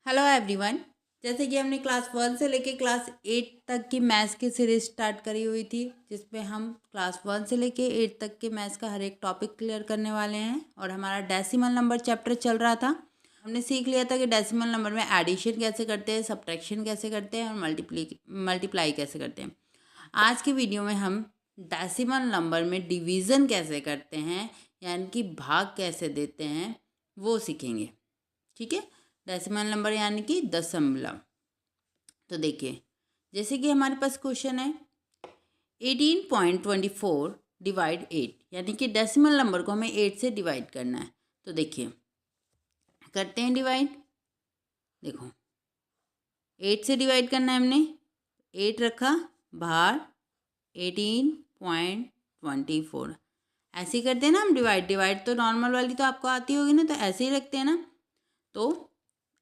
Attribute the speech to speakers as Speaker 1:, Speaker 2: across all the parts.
Speaker 1: Hello everyone. जैसे कि हमने क्लास 1 से लेके क्लास 8 तक की मैथ्स की सीरीज स्टार्ट करी हुई थी, जिसमें हम क्लास 1 से लेके 8 तक के मैथ्स का हर एक टॉपिक क्लियर करने वाले हैं। और हमारा डेसिमल नंबर चैप्टर चल रहा था। हमने सीख लिया था कि डेसिमल नंबर में एडिशन कैसे करते हैं, सब्ट्रैक्शन कैसे करते हैं और मल्टीप्लाई कैसे करते हैं। आज की वीडियो में हम डेसिमल नंबर में डिवीज़न कैसे करते हैं, यानी कि भाग कैसे देते हैं, वो सीखेंगे। ठीक है। डेसिमल नंबर यानी कि दशमलव। तो देखिए, जैसे कि हमारे पास क्वेश्चन है 18.24 डिवाइड 8, यानी कि डेसिमल नंबर को हमें 8 से डिवाइड करना है। तो देखिए, करते हैं डिवाइड। देखो, 8 से डिवाइड करना है हमने, 8 रखा बाहर, 18.24 ऐसे ही करते हैं ना हम डिवाइड। डिवाइड तो नॉर्मल वाली तो आपको आती होगी ना, तो ऐसे ही रखते हैं ना। तो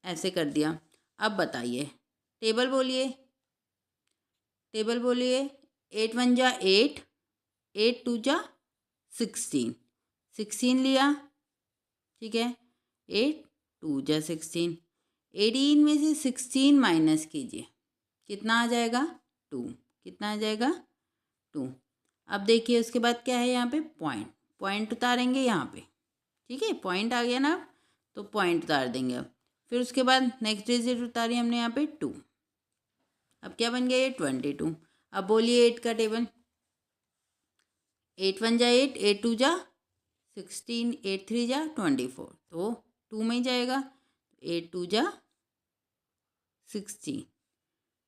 Speaker 1: ऐसे कर दिया। अब बताइए, टेबल बोलिए, टेबल बोलिए। 8 1 जा 8, 8 2 जा 16, 16 लिया। ठीक है, 8 2 जा 16, 18 में से 16 माइनस कीजिए, कितना आ जाएगा 2। कितना आ जाएगा 2। अब देखिए उसके बाद क्या है, यहाँ पे पॉइंट, पॉइंट उतारेंगे यहाँ पे। ठीक है, पॉइंट आ गया ना, तो पॉइंट उतार देंगे। अब फिर उसके बाद नेक्स्ट डिजिट उतारी हमने यहाँ पे 2। अब क्या बन गया ये 22। अब बोलिए 8 का टेबल। 8 1 जा 8, 8 2 जा 16, 8 3 जा 24, तो 2 में ही जाएगा। 8 2 जा 16।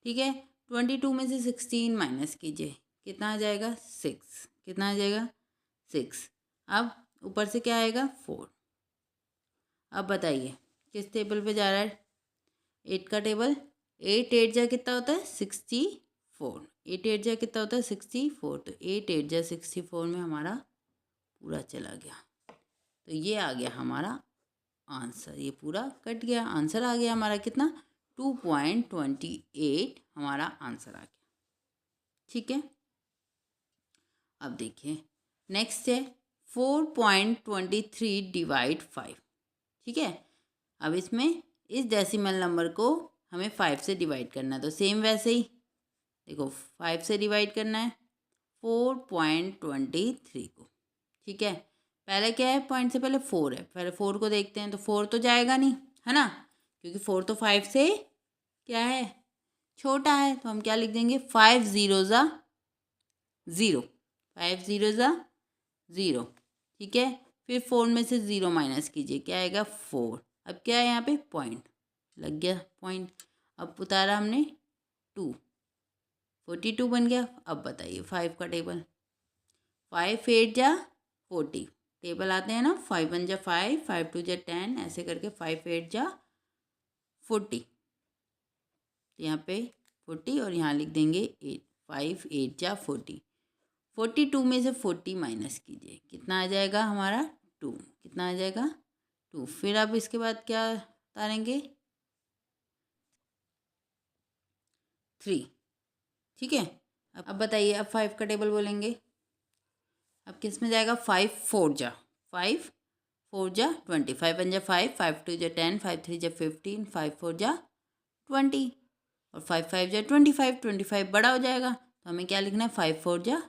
Speaker 1: ठीक है, 22 में से 16 माइनस कीजिए, कितना आ जाएगा 6। कितना आ जाएगा 6। अब ऊपर से क्या आएगा 4। अब बताइए किस टेबल पे जा रहा है, 8 का टेबल। 8 8 जा कितना होता है 64। 8 8 जा कितना होता है 64, तो 8 8 जा 64 में हमारा पूरा चला गया। तो ये आ गया हमारा आंसर, ये पूरा कट गया, आंसर आ गया हमारा कितना 2.28 हमारा आंसर आ गया। ठीक है, अब देखिए नेक्स्ट है 4.23 डिवाइड 5। ठीक है, अब इसमें इस डेसिमल नंबर को हमें 5 से डिवाइड करना है। तो सेम वैसे ही देखो, 5 से डिवाइड करना है 4.23 को। ठीक है, पहले क्या है, पॉइंट से पहले 4 है, पहले 4 को देखते हैं। तो 4 तो जाएगा नहीं, है ना, क्योंकि 4 तो 5 से क्या है, छोटा है। तो हम क्या लिख देंगे, 5 0 ज़ा 0, 5 0 ज़ा 0। ठीक है, फिर 4 में से 0 माइनस कीजिए, क्या आएगा 4। अब क्या है यहाँ पे पॉइंट लग गया, पॉइंट। अब उतारा हमने 2, 42 बन गया। अब बताइए 5 का टेबल। 5 8 जा 40, टेबल आते हैं ना, 5 1 जा 5, 5 2 जा 10, ऐसे करके 5 8 जा 40। तो यहाँ पे 40 और यहाँ लिख देंगे 8, 5 8 जा 40। 42 में से 40 माइनस कीजिए, कितना आ जाएगा हमारा 2। कितना आ जाएगा 2। फिर आप इसके बाद क्या उतारेंगे 3। ठीक है, अब बताइए, अब 5 का टेबल बोलेंगे। अब किस में जाएगा, 5 4 जा 5 4 जा 20, 5 1 जा 5, 5 2 जा 10, 5 3 जा 15, 5 4 जा 20 और 5 5 जा 25। 25 बड़ा हो जाएगा, तो हमें क्या लिखना है 5 4 जा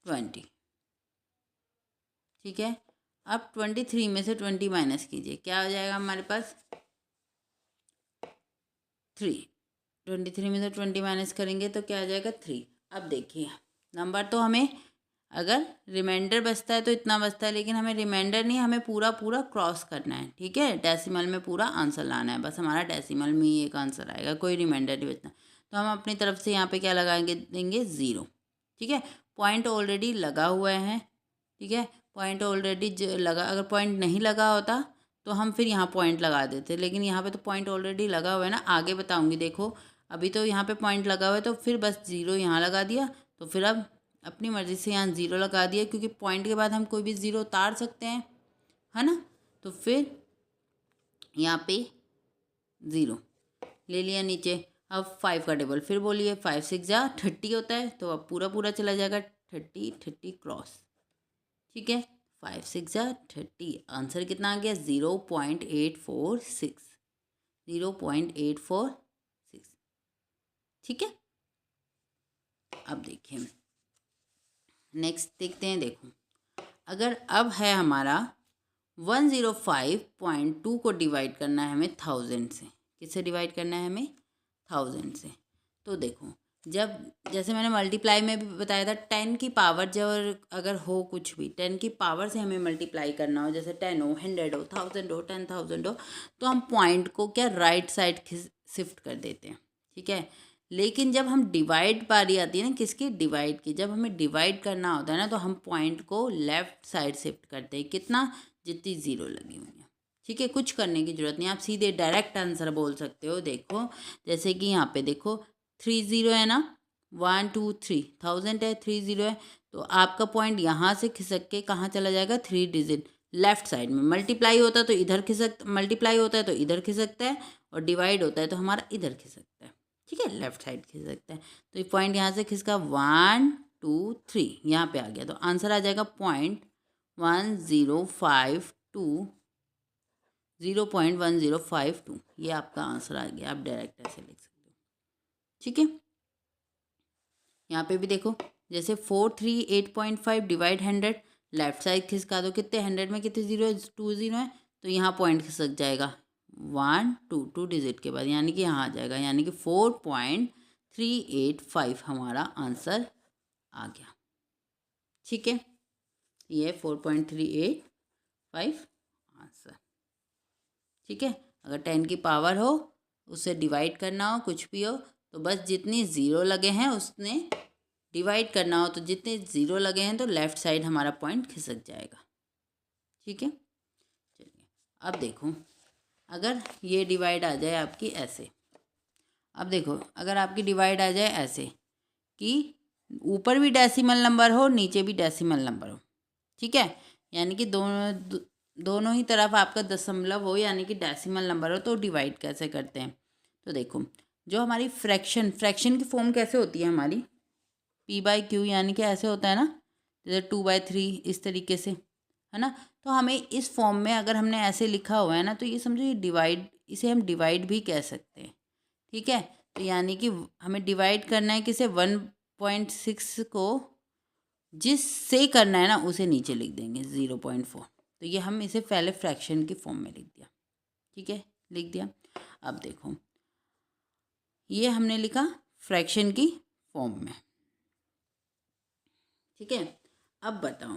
Speaker 1: 20। ठीक है, अब 23 में से 20 माइनस कीजिए, क्या हो जाएगा हमारे पास 3। 23 में से 20 माइनस करेंगे तो क्या आ जाएगा 3। अब देखिए नंबर तो हमें, अगर रिमाइंडर बचता है तो इतना बचता है, लेकिन हमें रिमाइंडर नहीं, हमें पूरा पूरा क्रॉस करना है। ठीक है, डेसिमल में पूरा आंसर लाना है, बस हमारा डेसिमल में ही एक आंसर आएगा, कोई रिमाइंडर नहीं बचना। तो हम अपनी तरफ से यहाँ पे क्या लगाएंगे, देंगे 0। ठीक है, पॉइंट ऑलरेडी लगा हुआ है। ठीक है, पॉइंट ऑलरेडी लगा, अगर पॉइंट नहीं लगा होता तो हम फिर यहाँ पॉइंट लगा देते, लेकिन यहाँ पे तो पॉइंट ऑलरेडी लगा हुआ है ना। आगे बताऊँगी, देखो अभी तो यहाँ पे पॉइंट लगा हुआ है, तो फिर बस 0 यहाँ लगा दिया। तो फिर अब अपनी मर्ज़ी से यहाँ 0 लगा दिया, क्योंकि पॉइंट के बाद हम कोई भी 0 उतार सकते हैं, है ना। तो फिर यहाँ पे 0 ले लिया नीचे। अब 5 का टेबल फिर बोलिए, 5 6 जा 30 होता है, तो अब पूरा पूरा चला जाएगा 30 30 क्रॉस। ठीक है, 5 6 जा 30, आंसर कितना आ गया 0.846। 0.846। ठीक है, अब देखिए नेक्स्ट देखते हैं। देखो अगर अब है हमारा 105.2 को डिवाइड करना है हमें 1000 से। किससे डिवाइड करना है हमें? 1000 से। तो देखो जब जैसे मैंने मल्टीप्लाई में भी बताया था, 10 की पावर जब अगर हो कुछ भी 10 की पावर से हमें मल्टीप्लाई करना हो, जैसे 10 हो, 100 हो, 1000 हो, 10,000 हो, तो हम पॉइंट को क्या राइट साइड शिफ्ट कर देते हैं। ठीक है, लेकिन जब हम डिवाइड बारी आती है ना, किसकी? डिवाइड की। जब हमें डिवाइड करना होता है ना, तो हम पॉइंट को लेफ्ट साइड शिफ्ट करते हैं। कितना? जितनी ज़ीरो लगी हुई है। ठीक है, कुछ करने की ज़रूरत नहीं, आप सीधे डायरेक्ट आंसर बोल सकते हो। देखो जैसे कि यहाँ पे देखो 3 0 है ना, 1 2 3, 1000 है, 3 0 है, तो आपका पॉइंट यहाँ से खिसक के कहाँ चला जाएगा? 3 डिजिट लेफ्ट साइड में। मल्टीप्लाई होता है तो इधर मल्टीप्लाई होता है तो इधर खिसकता है, और डिवाइड होता है तो हमारा इधर खिसकता है। ठीक है, लेफ्ट साइड खिसकता है। तो ये पॉइंट यहाँ से खिसका 1 2 3, यहाँ पे आ गया, तो आंसर आ जाएगा 0.1052। ये आपका आंसर आ गया। आप डायरेक्ट ऐसे लिख सकते हो। ठीक है, यहाँ पे भी देखो जैसे 438.5 डिवाइड 100, लेफ्ट साइड खिसका दो, कितने 100 में कितने जीरो है? 2 0 है, तो यहाँ पॉइंट खिसक जाएगा 1 2 2 डिजिट के बाद, यानी कि यहाँ आ जाएगा, यानी कि 4.385 हमारा आंसर आ गया। ठीक है, ये 4.385 आंसर। ठीक है, अगर 10 की पावर हो, उससे डिवाइड करना हो, कुछ भी हो, तो बस जितनी ज़ीरो लगे हैं उसने डिवाइड करना हो, तो जितने ज़ीरो लगे हैं तो लेफ़्ट साइड हमारा पॉइंट खिसक जाएगा। ठीक है, चलिए अब देखो अगर ये डिवाइड आ जाए आपकी ऐसे। अब देखो अगर आपकी डिवाइड आ जाए ऐसे कि ऊपर भी डेसिमल नंबर हो, नीचे भी डेसिमल नंबर हो। ठीक है, यानी कि दोनों ही तरफ आपका दशमलव हो, यानी कि डेसिमल नंबर हो, तो डिवाइड कैसे करते हैं? तो देखो जो हमारी फ्रैक्शन की फॉर्म कैसे होती है हमारी? P/Q, यानी कि ऐसे होता है ना, जैसे 2/3 इस तरीके से, है ना। तो हमें इस फॉर्म में अगर हमने ऐसे लिखा हुआ है ना, तो ये समझो ये डिवाइड, इसे हम डिवाइड भी कह सकते हैं। ठीक है, तो यानी कि हमें डिवाइड करना है किसे? 1.6 को जिससे करना है ना उसे नीचे लिख देंगे 0.4। तो ये हम इसे पहले फ्रैक्शन की फॉर्म में लिख दिया। ठीक है, लिख दिया। अब देखो ये हमने लिखा फ्रैक्शन की फॉर्म में। ठीक है, अब बताओ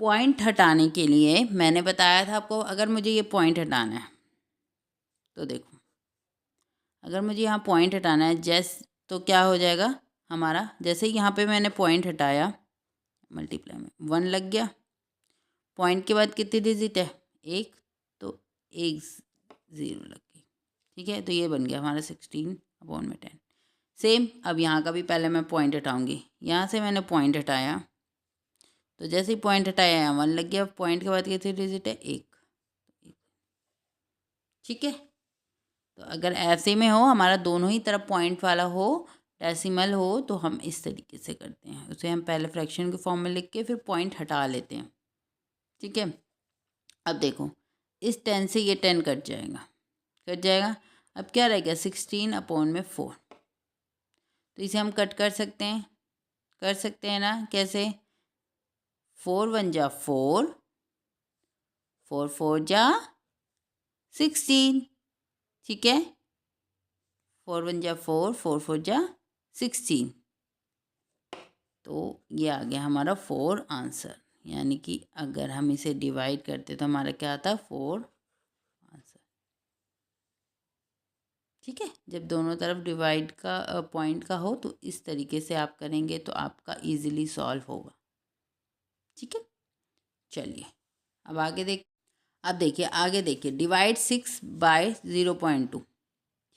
Speaker 1: पॉइंट हटाने के लिए मैंने बताया था आपको, अगर मुझे ये पॉइंट हटाना है तो देखो अगर मुझे यहाँ पॉइंट हटाना है तो क्या हो जाएगा हमारा? जैसे यहाँ पे मैंने पॉइंट हटाया, मल्टीप्लाई में 1 लग गया, पॉइंट के बाद कितनी डिजिट है? 1, तो 1 0 लग गई। ठीक है, तो ये बन गया हमारा 16/10। सेम अब यहाँ का भी पहले मैं पॉइंट हटाऊँगी। यहाँ से मैंने पॉइंट हटाया, तो जैसे ही पॉइंट हटाया यहाँ 1 लग गया, पॉइंट के बाद कितनी डिजिट है? 1। ठीक है, तो अगर ऐसे में हो, हमारा दोनों ही तरफ पॉइंट वाला हो, डेसिमल हो, तो हम इस तरीके से करते हैं। उसे हम पहले फ्रैक्शन के फॉर्म में लिख के फिर पॉइंट हटा लेते हैं। ठीक है, अब देखो इस 10 से ये 10 कट जाएगा। अब क्या रह गया? 16/4। तो इसे हम कट कर सकते हैं ना। कैसे? 4 1 जा 4, 4 4 जा 16। ठीक है, 4 1 जा 4, 4 4 जा 16। तो ये आ गया हमारा 4 आंसर, यानी कि अगर हम इसे डिवाइड करते तो हमारा क्या आता? 4 आंसर। ठीक है, जब दोनों तरफ डिवाइड का पॉइंट का हो तो इस तरीके से आप करेंगे तो आपका इजीली सॉल्व होगा। ठीक है, चलिए अब आगे देखिए डिवाइड 6/0.2।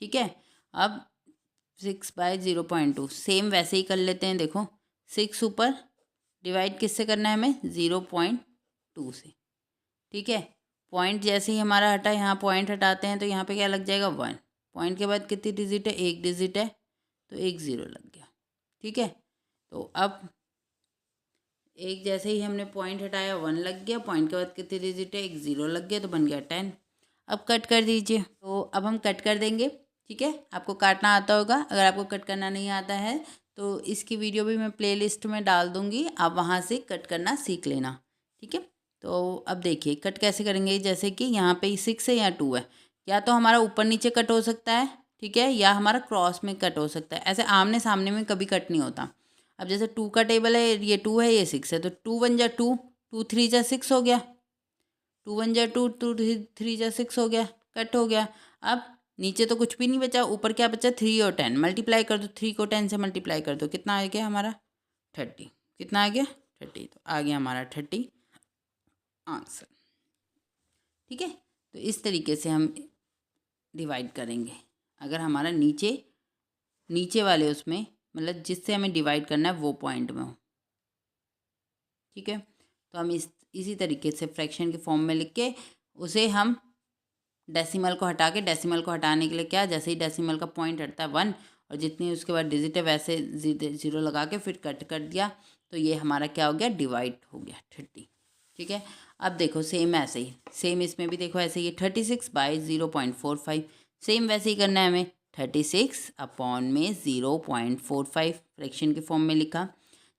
Speaker 1: ठीक है, अब 6/0.2 सेम वैसे ही कर लेते हैं। देखो 6 ऊपर, डिवाइड किससे करना है हमें? 0.2 से। ठीक है, पॉइंट जैसे ही हमारा हटा, यहाँ पॉइंट हटाते हैं तो यहाँ पे क्या लग जाएगा? 1। पॉइंट के बाद कितनी डिजिट है? 1 डिजिट है, तो 1 0 लग गया। ठीक है, तो अब एक जैसे ही हमने पॉइंट हटाया 1 लग गया, पॉइंट के बाद कितनी डिजिट है? 1 0 लग गया, तो बन गया 10। अब कट कर दीजिए। तो अब हम कट कर देंगे, ठीक है। आपको काटना आता होगा, अगर आपको कट करना नहीं आता है तो इसकी वीडियो भी मैं प्लेलिस्ट में डाल दूँगी, आप वहाँ से कट करना सीख लेना, ठीक है। तो अब देखिए कट कैसे करेंगे, जैसे कि यहाँ पे 6 है या 2 है, या तो हमारा ऊपर नीचे कट हो सकता है, ठीक है, या हमारा क्रॉस में कट हो सकता है। ऐसे आमने सामने में कभी कट नहीं होता। अब जैसे 2 का टेबल है, ये 2 है, ये 6 है, तो 2 1 जा 2, 2 3 जा 6 हो गया, 2 1 जा 2, 2 3 जा 6 हो गया, कट हो गया। अब नीचे तो कुछ भी नहीं बचा, ऊपर क्या बचा, 3 और 10 मल्टीप्लाई कर दो, 3 को 10 से मल्टीप्लाई कर दो, कितना आ गया हमारा 30। कितना आ गया 30, तो आ गया हमारा 30 आंसर, ठीक है। तो इस तरीके से हम डिवाइड करेंगे। अगर हमारा नीचे वाले उसमें मतलब जिससे हमें डिवाइड करना है वो पॉइंट में हो, ठीक है। तो हम इसी तरीके से फ्रैक्शन के फॉर्म में लिख के उसे हम डेसिमल को हटा के, डेसिमल को हटाने के लिए क्या, जैसे ही डेसिमल का पॉइंट हटता है 1 और जितनी उसके बाद डिजिट है वैसे 0 लगा के फिर कट कर दिया, तो ये हमारा क्या हो गया, डिवाइड हो गया 30, ठीक है। अब देखो सेम ऐसे ही, सेम इसमें भी देखो ऐसे ही 36 बाई 0.45, सेम वैसे ही करना है हमें। 36 अपॉन में 0.45 फ्रैक्शन के फॉर्म में लिखा।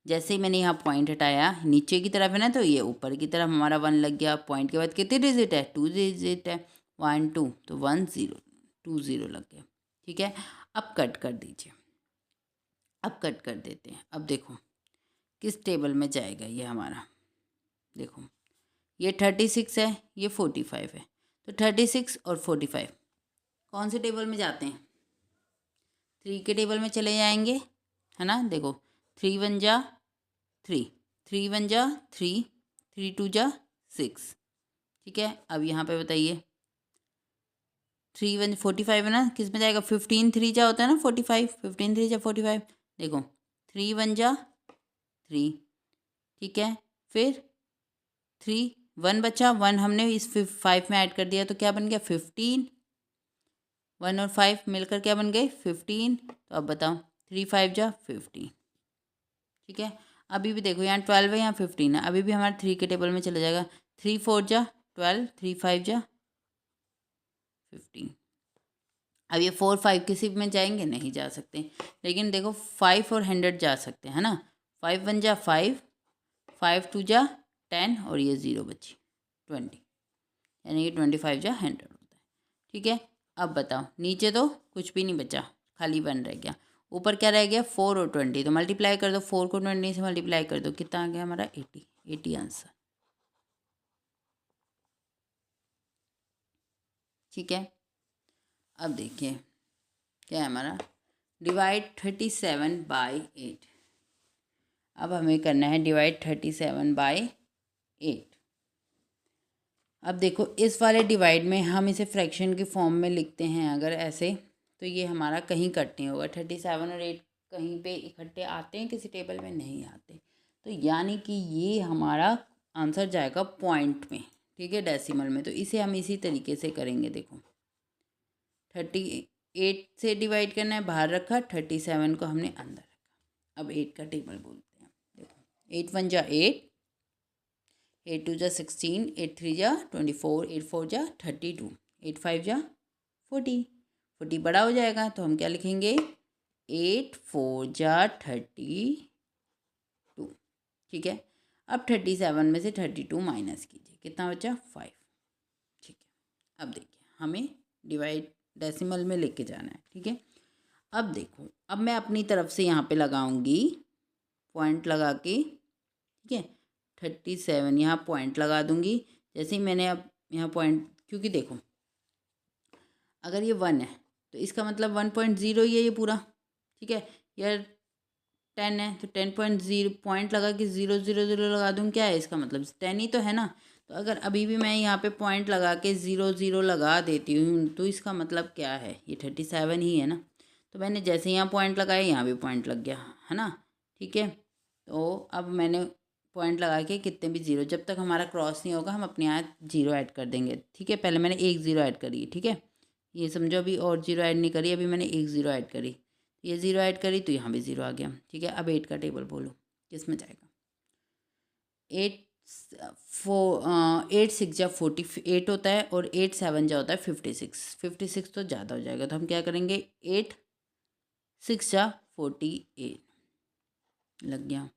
Speaker 1: जैसे ही मैंने यहाँ पॉइंट हटाया, नीचे की तरफ है ना, तो ये ऊपर की तरफ हमारा 1 लग गया। पॉइंट के बाद कितने डिजिट है, 2 डिजिट है, 1 2, तो 1 0 2 0 लग गया, ठीक है। अब कट कर दीजिए, अब कट कर देते हैं। अब देखो किस टेबल में जाएगा ये हमारा, देखो ये 36 है, ये 45 है, तो 36 और 45 कौन से टेबल में जाते हैं, 3 के टेबल में चले जाएंगे, है ना। देखो 3 1 जा 3, 3 1 जा 3, 3 2 जा 6, ठीक है। अब यहाँ पे बताइए 3 1 45 है ना, किस में जाएगा, 15 3 जा होता है ना 45, 15 3 जा 45। देखो 3 1 जा 3, ठीक है, फिर 3 1 बचा, 1 हमने इस 5 में ऐड कर दिया, तो क्या बन गया 15, 1 और 5 मिलकर क्या बन गए 15। तो अब बताओ 3 5 जा 15, ठीक है। अभी भी देखो यहाँ 12 है, यहाँ 15 है, अभी भी हमारा 3 के टेबल में चला जाएगा। 3 4 जा 12, 3 5 जा 15। अब ये 4 5 किसी में जाएंगे, नहीं जा सकते, लेकिन देखो 5 और 100 जा सकते हैं ना। 5 1 जा 5, 5 2 जा 10 और ये 0 बची 20, यानी कि 25 जा 100 होता है, ठीक है। अब बताओ नीचे तो कुछ भी नहीं बचा, खाली 1 रह गया, ऊपर क्या रह गया 4 और 20, तो मल्टीप्लाई कर दो, 4 को 20 से मल्टीप्लाई कर दो, कितना आ गया हमारा 80 आंसर, ठीक है। अब देखिए क्या है हमारा, डिवाइड 37 बाई 8। अब हमें करना है डिवाइड 37 बाई 8। अब देखो इस वाले डिवाइड में हम इसे फ्रैक्शन के फॉर्म में लिखते हैं अगर ऐसे, तो ये हमारा कहीं कट नहीं होगा। 37 और 8 कहीं पे इकट्ठे आते हैं, किसी टेबल में नहीं आते, तो यानी कि ये हमारा आंसर जाएगा पॉइंट में, ठीक है, डेसिमल में। तो इसे हम इसी तरीके से करेंगे। देखो 38 से डिवाइड करना है, बाहर रखा, 37 को हमने अंदर रखा। अब 8 का टेबल बोलते हैं। देखो 8 1 जा 8, 8 2 जा 16, 8 3 जा 24, 8 4 जा 32, 8 5 जा 40, 40 बड़ा हो जाएगा, तो हम क्या लिखेंगे 8 4 जा 32, ठीक है। अब 37 में से 32 माइनस कीजिए, कितना बचा 5, ठीक है। अब देखिए हमें डिवाइड डेसिमल में लेके जाना है, ठीक है। अब देखो, अब मैं अपनी तरफ से यहाँ पे लगाऊंगी पॉइंट लगा के, ठीक है। 37 यहाँ पॉइंट लगा दूंगी। जैसे ही मैंने अब यहाँ पॉइंट, क्योंकि देखो अगर ये 1 है तो इसका मतलब 1.0 ही है ये पूरा, ठीक है। यार 10 है तो 10.0 पॉइंट लगा के 0 0 0 लगा दूँ, क्या है इसका मतलब 10 ही तो है ना। तो अगर अभी भी मैं यहाँ पे पॉइंट लगा के 0 0 लगा देती हूँ, तो इसका मतलब क्या है, ये 37 ही है ना। तो मैंने जैसे यहाँ पॉइंट लगाया, यहाँ भी पॉइंट लग गया, है ना, ठीक है। तो अब मैंने पॉइंट लगा के कितने भी 0, जब तक हमारा क्रॉस नहीं होगा हम अपने यहाँ 0 ऐड कर देंगे, ठीक है। पहले मैंने 1 0 ऐड करी, ठीक है, ये समझो अभी और 0 ऐड नहीं करी, अभी मैंने 1 0 ऐड करी, ये 0 ऐड करी तो यहाँ भी 0 आ गया, ठीक है। अब 8 का टेबल बोलो किस में जाएगा, 8 8 6 जा 48 होता है और 8 7 जा होता है 56 तो ज़्यादा हो जाएगा, तो हम क्या करेंगे 8 6 जा 48 लग गया।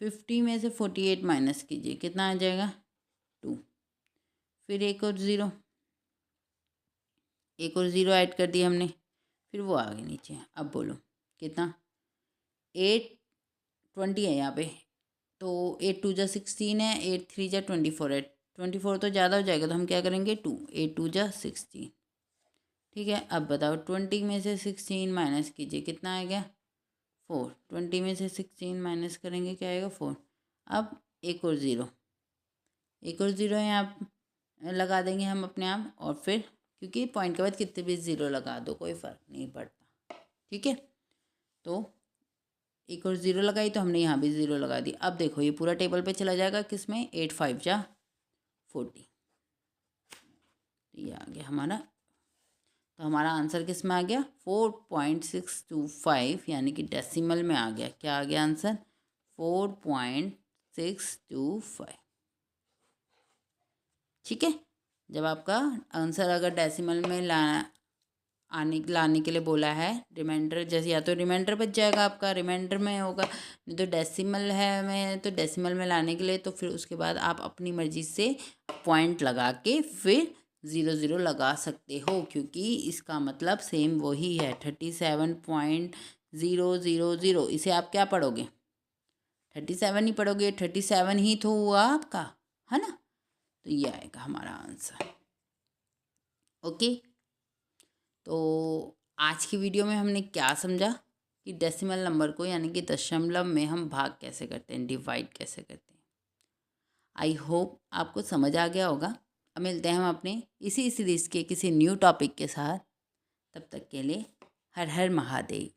Speaker 1: 50 में से 48 माइनस कीजिए, कितना आ जाएगा 2। फिर एक और ज़ीरो ऐड कर दिया हमने, फिर वो आ गए नीचे। अब बोलो कितना 8 20 है यहाँ पे, तो 8 2 जा 16 है, 8 3 जा 24 है। 24 तो ज़्यादा हो जाएगा, तो हम क्या करेंगे 2, 8 2 जा 16। ठीक है, अब बताओ 20 में से 16 माइनस कीजिए, कितना आ गया 4। 20 में से 16 माइनस करेंगे क्या आएगा 4। अब एक और ज़ीरो है यहाँ लगा देंगे हम अपने आप, और फिर क्योंकि पॉइंट के बाद कितने भी ज़ीरो लगा दो कोई फ़र्क नहीं पड़ता। ठीक है, तो एक और ज़ीरो लगाई तो हमने यहाँ भी ज़ीरो लगा दी। अब देखो ये पूरा टेबल पे चला जाएगा, किस में 8 5 जा 40, ये आ गया हमारा। तो हमारा आंसर किस में आ गया 4.625, यानी कि डेसिमल में आ गया। क्या आ गया आंसर 4.625। ठीक है, जब आपका आंसर अगर डेसिमल में लाने के लिए बोला है, रिमाइंडर जैसे या तो रिमाइंडर बच जाएगा आपका, रिमाइंडर में होगा, नहीं तो डेसिमल है में, तो डेसिमल में लाने के लिए तो फिर उसके बाद आप अपनी मर्ज़ी से पॉइंट लगा के फिर 0 लगा सकते हो, क्योंकि इसका मतलब सेम वही है 37.000। इसे आप क्या पढ़ोगे 37 ही पढ़ोगे, 37 ही तो हुआ आपका, है ना। तो ये आएगा हमारा आंसर। ओके, तो आज की वीडियो में हमने क्या समझा कि डेसिमल नंबर को यानी कि दशमलव में हम भाग कैसे करते हैं, डिवाइड कैसे करते हैं। आई होप आपको समझ आ गया होगा। अब मिलते हैं हम अपने इसी सीरीज़ के किसी न्यू टॉपिक के साथ। तब तक के लिए हर हर महादेव।